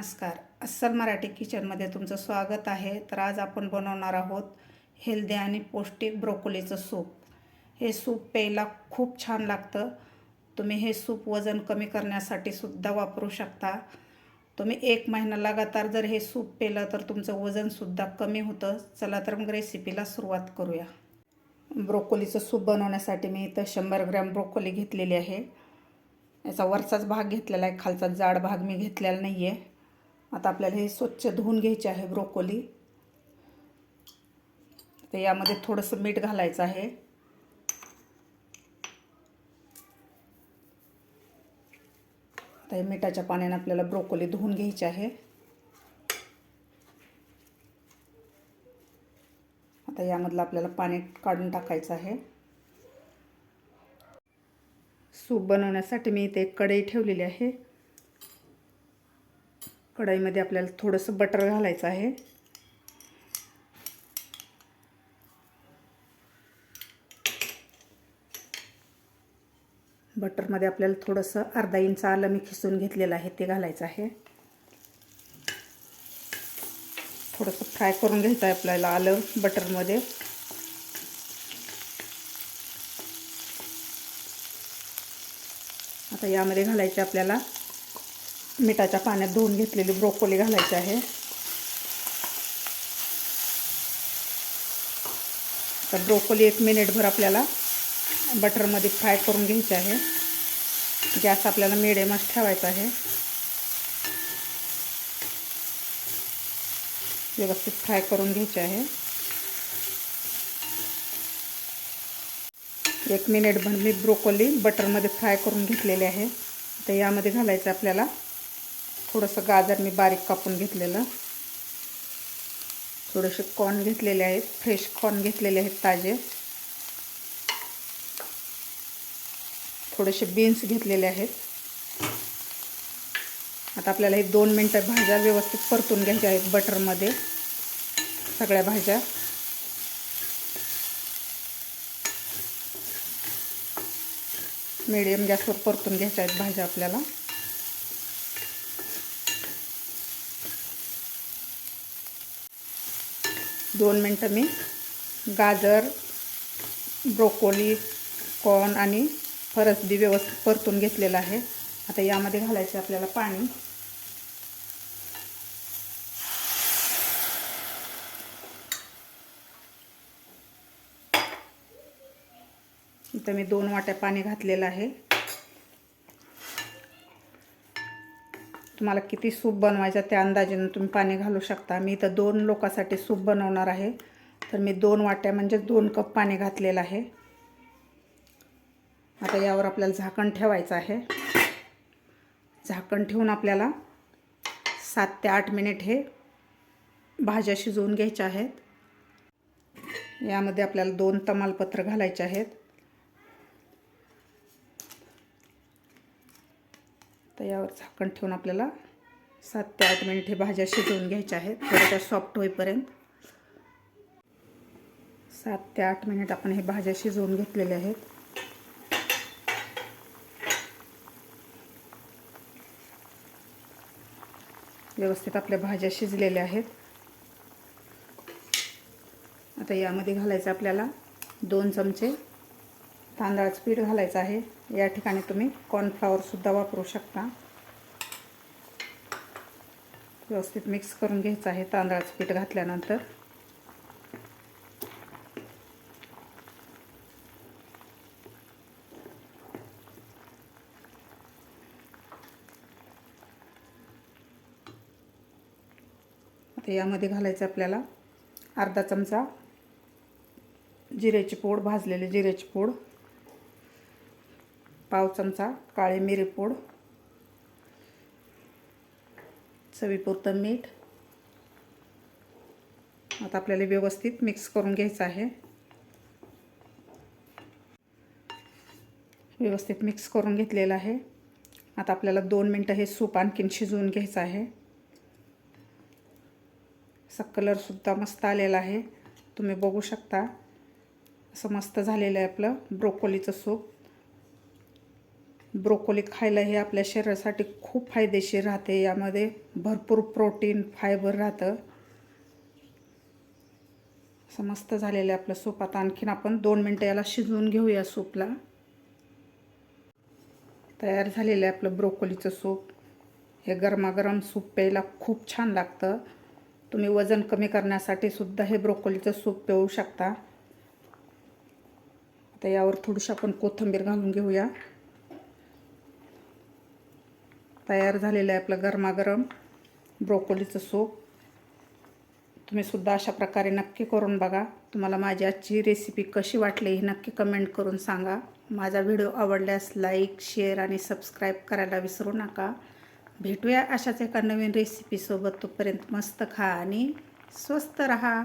नमस्कार. अस्सल मराठी किचनमध्ये तुमचं स्वागत आहे. तर आज आपण बनवणार आहोत हेल्दी आणि पौष्टिक ब्रोकोलीचं सूप. हे सूप प्यायला खूप छान लागतं. तुम्ही हे सूप वजन कमी करण्यासाठी सुद्धा वापरू शकता. तुम्ही 1 महिना लगातार जर हे सूप प्यायलं तर तुमचं वजनसुद्धा कमी होतं. चला तर मग रेसिपीला सुरुवात करूया. ब्रोकोलीचं सूप बनवण्यासाठी मी इथं 100 ग्रॅम ब्रोकोली घेतलेली आहे. याचा वरचाच भाग घेतलेला आहे, खालचा जाड भाग मी घेतलेला नाही आहे. आता आपल्याला हे स्वच्छ धुवून घ्यायचे आहे ब्रोकोली. तर यामध्ये थोडंसं मीठ घालायचं आहे. आता हे मिठाच्या पाण्याने आपल्याला ब्रोकोली धुवून घ्यायची आहे. आता यामधलं आपल्याला पाणी काढून टाकायचं आहे. सूप बनवण्यासाठी मी इथे एक कढई ठेवलेली आहे. कढईमध्ये आपल्याला थोडंसं बटर घालायचं आहे. बटरमध्ये आपल्याला थोडंसं अर्धा इंच आलं मी खिसून घेतलेलं आहे ते घालायचं आहे. थोडंसं फ्राय करून घ्यायचं आहे आपल्याला आलं बटरमध्ये. आता यामध्ये घालायचे आपल्याला मिठाच्या पाण्यात धुवून घेतलेली ब्रोकोली घालायची आहे. तर ब्रोकोली 1 मिनिटभर आपल्याला बटरमध्ये फ्राय करून घ्यायचे आहे. गॅस आपल्याला मिडियमच ठेवायचा आहे. व्यवस्थित फ्राय करून घ्यायचे आहे. 1 मिनिटभर मी ब्रोकोली बटरमध्ये फ्राय करून घेतलेले आहे. तर यामध्ये घालायचं आपल्याला थोडंसं गाजर मी बारीक कापून घेतलेलं, थोडेसे कॉर्न घेतलेले आहेत, फ्रेश कॉर्न घेतलेले आहेत ताजे, थोडेसे बीन्स घेतलेले आहेत. आता आपल्याला हे 2 मिनिटं भाज्या व्यवस्थित परतून घ्यायच्या आहेत बटरमध्ये. सगळ्या भाज्या मीडियम गॅसवर परतून घ्यायच्या आहेत भाज्या आपल्याला. दोन मिनटं मी गाजर, ब्रोकोली, कॉर्न आणि फरसबी व्यवस्थित परतून घेतलेलं आहे. आता यामध्ये घालायचं आपल्याला पाणी. इथं मी 2 वाट्या पाणी घातलेलं आहे. तुम्हाला किती सूप बनवायचं त्या अंदाजाने तुम्ही पाणी घालू शकता. मी इथं 2 लोकांसाठी सूप बनवणार आहे, तर मी 2 वाट्या म्हणजे 2 कप पाणी घातलेलं आहे. आता यावर आपल्याला झाकण ठेवायचं आहे. झाकण ठेवून आपल्याला 7 ते 8 मिनिट हे भाज्या शिजवून घ्यायच्या आहेत. यामध्ये आपल्याला 2 तमालपत्र घालायचे आहेत. तर यावर झाकण ठेवून आपल्याला 7 ते 8 मिनिट हे भाज्या शिजवून घ्यायच्या आहेत, थोड्याशा सॉफ्ट होईपर्यंत. 7 ते 8 मिनिट आपण हे भाज्या शिजवून घेतलेल्या आहेत. व्यवस्थित आपल्या भाज्या शिजलेल्या आहेत. आता यामध्ये घालायचं आपल्याला 2 चमचे तांदळाचं पीठ घालायचं आहे. या ठिकाणी तुम्ही कॉर्नफ्लॉवरसुद्धा वापरू शकता. व्यवस्थित मिक्स करून घ्यायचं आहे तांदळाचं पीठ घातल्यानंतर. आता यामध्ये घालायचं आपल्याला अर्धा चमचा जिऱ्याची पूड, भाजलेली जिऱ्याची पूड, पाव चमचा काळी मिरी पूड, चवीपुरतं मीठ. आता आपल्याला व्यवस्थित मिक्स करून घ्यायचं आहे. व्यवस्थित मिक्स करून घेतलेलं आहे. आता आपल्याला 2 मिनटं हे सूप आणखीन शिजवून घ्यायचं आहे. असा कलरसुद्धा मस्त आलेला आहे, तुम्ही बघू शकता. असं मस्त झालेलं आहे आपलं ब्रोकोलीचं सूप. ब्रोकोली खायला हे आपल्या शरीरासाठी खूप फायदेशीर राहते. यामध्ये भरपूर प्रोटीन फायबर राहतं. असं मस्त झालेलं आहे आपलं सूप. आता आणखीन आपण 2 मिनटं याला शिजवून घेऊया सूपला. तयार झालेलं आहे आपलं ब्रोकोलीचं सूप. हे गरमागरम सूप प्यायला खूप छान लागतं. तुम्ही वजन कमी करण्यासाठी सुद्धा हे ब्रोकोलीचं सूप पिऊ शकता. आता यावर थोडीशी आपण कोथिंबीर घालून घेऊया. तयार झालेलं आहे आपलं गरमागरम ब्रोकोलीचं सूप. तुम्ही सुद्धा अशा प्रकारे नक्की करून बघा. तुम्हाला माझी आजची रेसिपी कशी वाटली हे नक्की कमेंट करून सांगा. माझा व्हिडिओ आवडल्यास लाईक, शेअर आणि सबस्क्राईब करायला विसरू नका. भेटूया अशाच एका नवीन रेसिपीसोबत. तोपर्यंत मस्त खा आणि स्वस्त रहा.